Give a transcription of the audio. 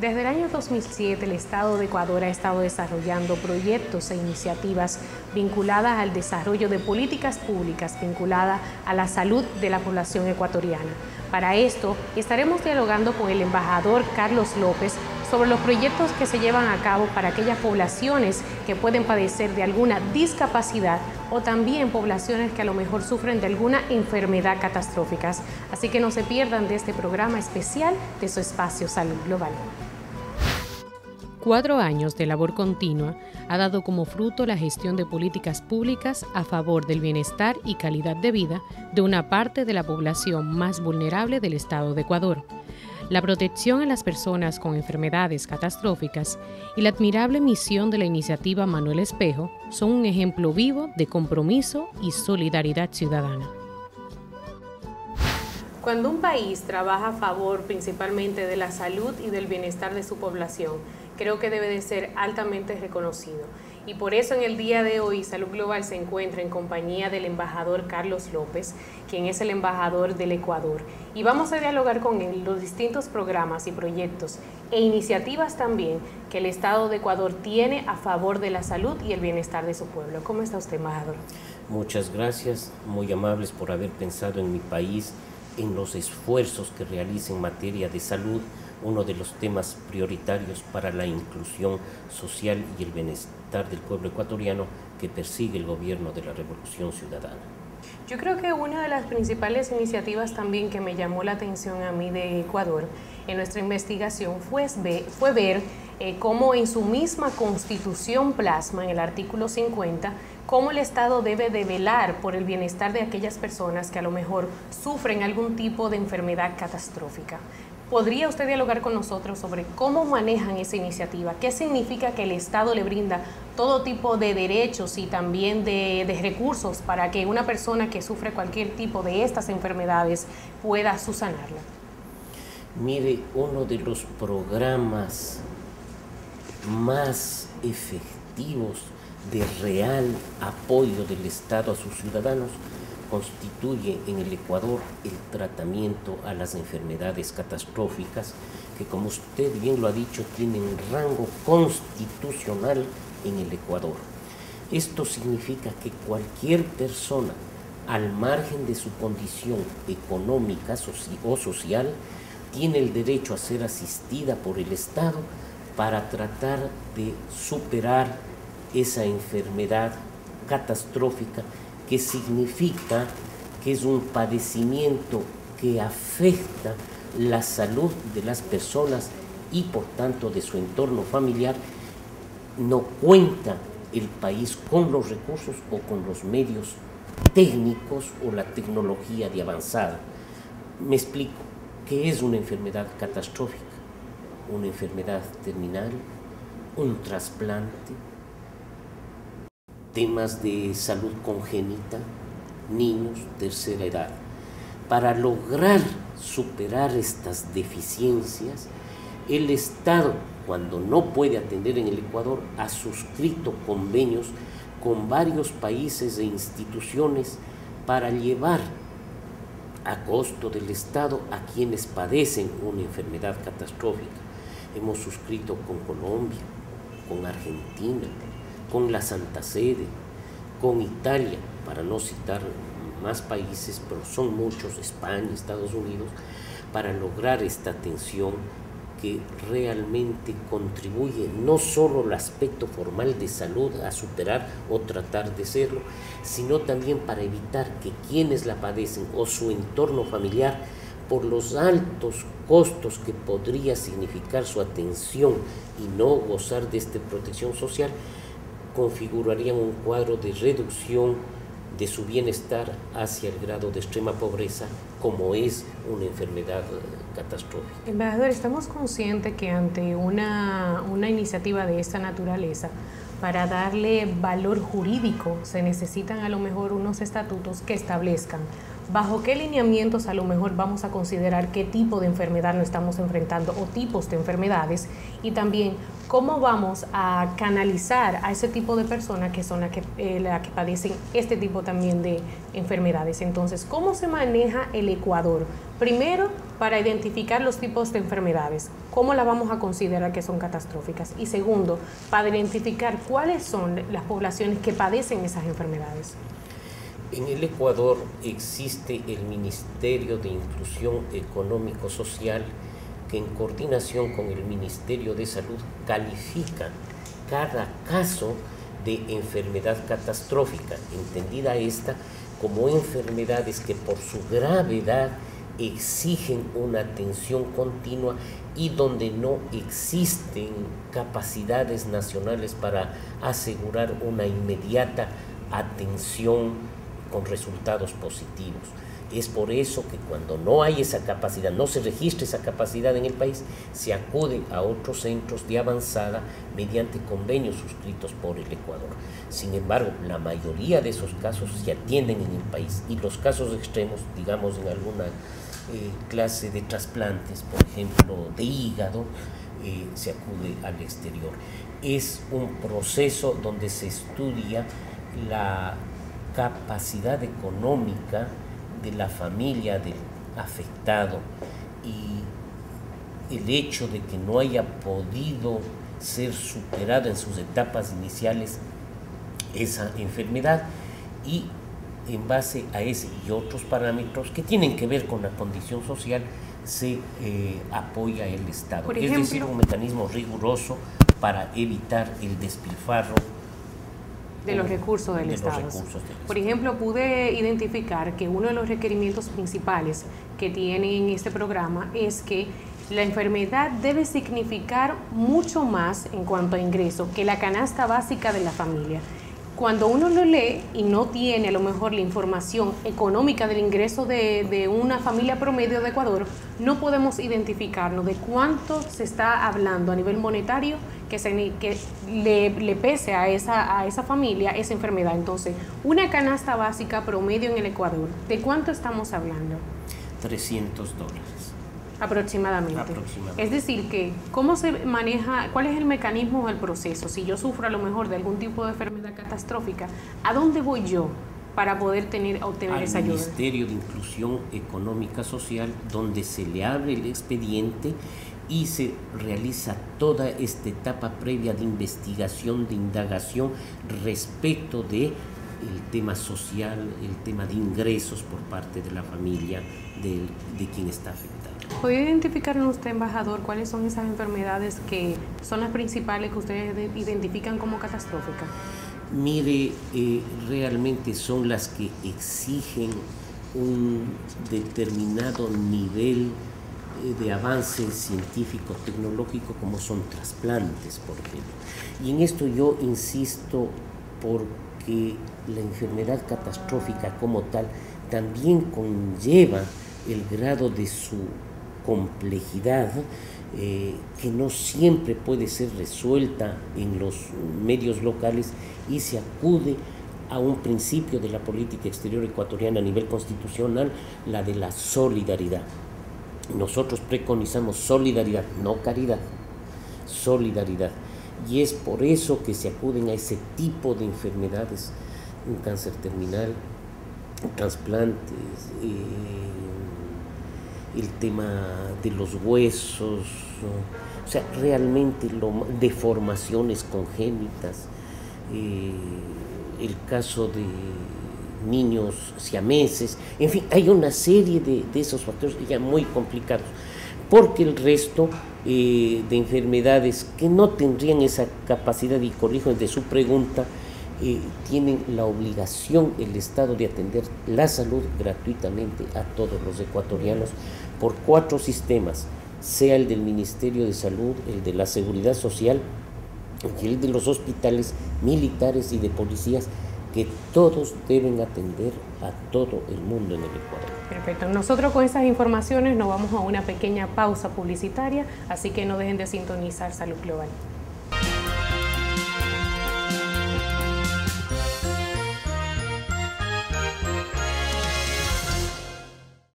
Desde el año 2007, el Estado de Ecuador ha estado desarrollando proyectos e iniciativas vinculadas al desarrollo de políticas públicas vinculadas a la salud de la población ecuatoriana. Para esto, estaremos dialogando con el embajador Carlos López sobre los proyectos que se llevan a cabo para aquellas poblaciones que pueden padecer de alguna discapacidad o también poblaciones que a lo mejor sufren de alguna enfermedad catastrófica. Así que no se pierdan de este programa especial de su espacio Salud Global. 4 años de labor continua ha dado como fruto la gestión de políticas públicas a favor del bienestar y calidad de vida de una parte de la población más vulnerable del Estado de Ecuador. La protección a las personas con enfermedades catastróficas y la admirable misión de la iniciativa Manuel Espejo son un ejemplo vivo de compromiso y solidaridad ciudadana. Cuando un país trabaja a favor principalmente de la salud y del bienestar de su población, creo que debe de ser altamente reconocido. Y por eso en el día de hoy Salud Global se encuentra en compañía del embajador Carlos López, quien es el embajador del Ecuador. Y vamos a dialogar con él los distintos programas y proyectos e iniciativas también que el Estado de Ecuador tiene a favor de la salud y el bienestar de su pueblo. ¿Cómo está usted, embajador? Muchas gracias, muy amables por haber pensado en mi país, en los esfuerzos que realiza en materia de salud, uno de los temas prioritarios para la inclusión social y el bienestar del pueblo ecuatoriano que persigue el gobierno de la Revolución Ciudadana. Yo creo que una de las principales iniciativas también que me llamó la atención a mí de Ecuador en nuestra investigación fue ver cómo en su misma Constitución plasma en el artículo 50 cómo el Estado debe de velar por el bienestar de aquellas personas que a lo mejor sufren algún tipo de enfermedad catastrófica. ¿Podría usted dialogar con nosotros sobre cómo manejan esa iniciativa? ¿Qué significa que el Estado le brinda todo tipo de derechos y también de recursos para que una persona que sufre cualquier tipo de estas enfermedades pueda subsanarla? Mire, uno de los programas más efectivos de real apoyo del Estado a sus ciudadanos constituye en el Ecuador el tratamiento a las enfermedades catastróficas que, como usted bien lo ha dicho, tienen rango constitucional en el Ecuador. Esto significa que cualquier persona, al margen de su condición económica o social, tiene el derecho a ser asistida por el Estado para tratar de superar esa enfermedad catastrófica, que significa que es un padecimiento que afecta la salud de las personas y por tanto de su entorno familiar. No cuenta el país con los recursos o con los medios técnicos o la tecnología de avanzada. Me explico. ¿Qué es una enfermedad catastrófica? Una enfermedad terminal, un trasplante, temas de salud congénita, niños, tercera edad. Para lograr superar estas deficiencias, el Estado, cuando no puede atender en el Ecuador, ha suscrito convenios con varios países e instituciones para llevar a costo del Estado a quienes padecen una enfermedad catastrófica. Hemos suscrito con Colombia, con Argentina, con la Santa Sede, con Italia, para no citar más países, pero son muchos, España, Estados Unidos, para lograr esta atención que realmente contribuye no solo al aspecto formal de salud a superar o tratar de serlo, sino también para evitar que quienes la padecen o su entorno familiar, por los altos costos que podría significar su atención y no gozar de esta protección social, configurarían un cuadro de reducción de su bienestar hacia el grado de extrema pobreza, como es una enfermedad catastrófica. Embajador, estamos conscientes que ante una iniciativa de esta naturaleza, para darle valor jurídico, se necesitan a lo mejor unos estatutos que establezcan bajo qué lineamientos a lo mejor vamos a considerar qué tipo de enfermedad nos estamos enfrentando o tipos de enfermedades, y también cómo vamos a canalizar a ese tipo de personas que son las que padecen este tipo también de enfermedades. Entonces, ¿cómo se maneja el Ecuador? Primero, para identificar los tipos de enfermedades, ¿cómo las vamos a considerar que son catastróficas? Y segundo, para identificar cuáles son las poblaciones que padecen esas enfermedades. En el Ecuador existe el Ministerio de Inclusión Económico-Social, que en coordinación con el Ministerio de Salud califica cada caso de enfermedad catastrófica, entendida esta como enfermedades que por su gravedad exigen una atención continua y donde no existen capacidades nacionales para asegurar una inmediata atención con resultados positivos. Es por eso que cuando no hay esa capacidad, no se registra esa capacidad en el país, se acude a otros centros de avanzada mediante convenios suscritos por el Ecuador. Sin embargo, la mayoría de esos casos se atienden en el país, y los casos extremos, digamos en alguna clase de trasplantes, por ejemplo de hígado, se acude al exterior. Es un proceso donde se estudia la capacidad económica de la familia del afectado y el hecho de que no haya podido ser superada en sus etapas iniciales esa enfermedad, y en base a ese y otros parámetros que tienen que ver con la condición social se apoya el Estado. Por ejemplo, es decir, un mecanismo riguroso para evitar el despilfarro de los recursos del Estado. Por ejemplo, pude identificar que uno de los requerimientos principales que tiene en este programa es que la enfermedad debe significar mucho más en cuanto a ingreso que la canasta básica de la familia. Cuando uno lo lee y no tiene a lo mejor la información económica del ingreso de una familia promedio de Ecuador, no podemos identificarnos de cuánto se está hablando a nivel monetario que le pese a esa familia esa enfermedad. Entonces, una canasta básica promedio en el Ecuador, ¿de cuánto estamos hablando? $300. Aproximadamente. Es decir, que ¿cómo se maneja, cuál es el mecanismo del proceso? Si yo sufro a lo mejor de algún tipo de enfermedad catastrófica, ¿a dónde voy yo para poder obtener esa ayuda? Al Ministerio de Inclusión Económica Social, donde se le abre el expediente y se realiza toda esta etapa previa de investigación, de indagación respecto de el tema social, el tema de ingresos por parte de la familia de quien está afectado. ¿Puede identificarnos usted, embajador, cuáles son esas enfermedades que son las principales que ustedes identifican como catastróficas? Mire, realmente son las que exigen un determinado nivel de avance científico, tecnológico, como son trasplantes, por ejemplo. Y en esto yo insisto porque la enfermedad catastrófica como tal también conlleva el grado de su complejidad, que no siempre puede ser resuelta en los medios locales, y se acude a un principio de la política exterior ecuatoriana a nivel constitucional, la de la solidaridad. Nosotros preconizamos solidaridad, no caridad, solidaridad. Y es por eso que se acuden a ese tipo de enfermedades, un cáncer terminal, trasplantes, el tema de los huesos, o sea, realmente deformaciones congénitas, el caso de niños siameses, en fin, hay una serie de esos factores ya muy complicados, porque el resto de enfermedades que no tendrían esa capacidad, y corrijo de su pregunta, tienen la obligación el Estado de atender la salud gratuitamente a todos los ecuatorianos por 4 sistemas, sea el del Ministerio de Salud, el de la Seguridad Social y el de los hospitales militares y de policías, que todos deben atender a todo el mundo en el Ecuador. Perfecto. Nosotros con esas informaciones nos vamos a una pequeña pausa publicitaria, así que no dejen de sintonizar Salud Global.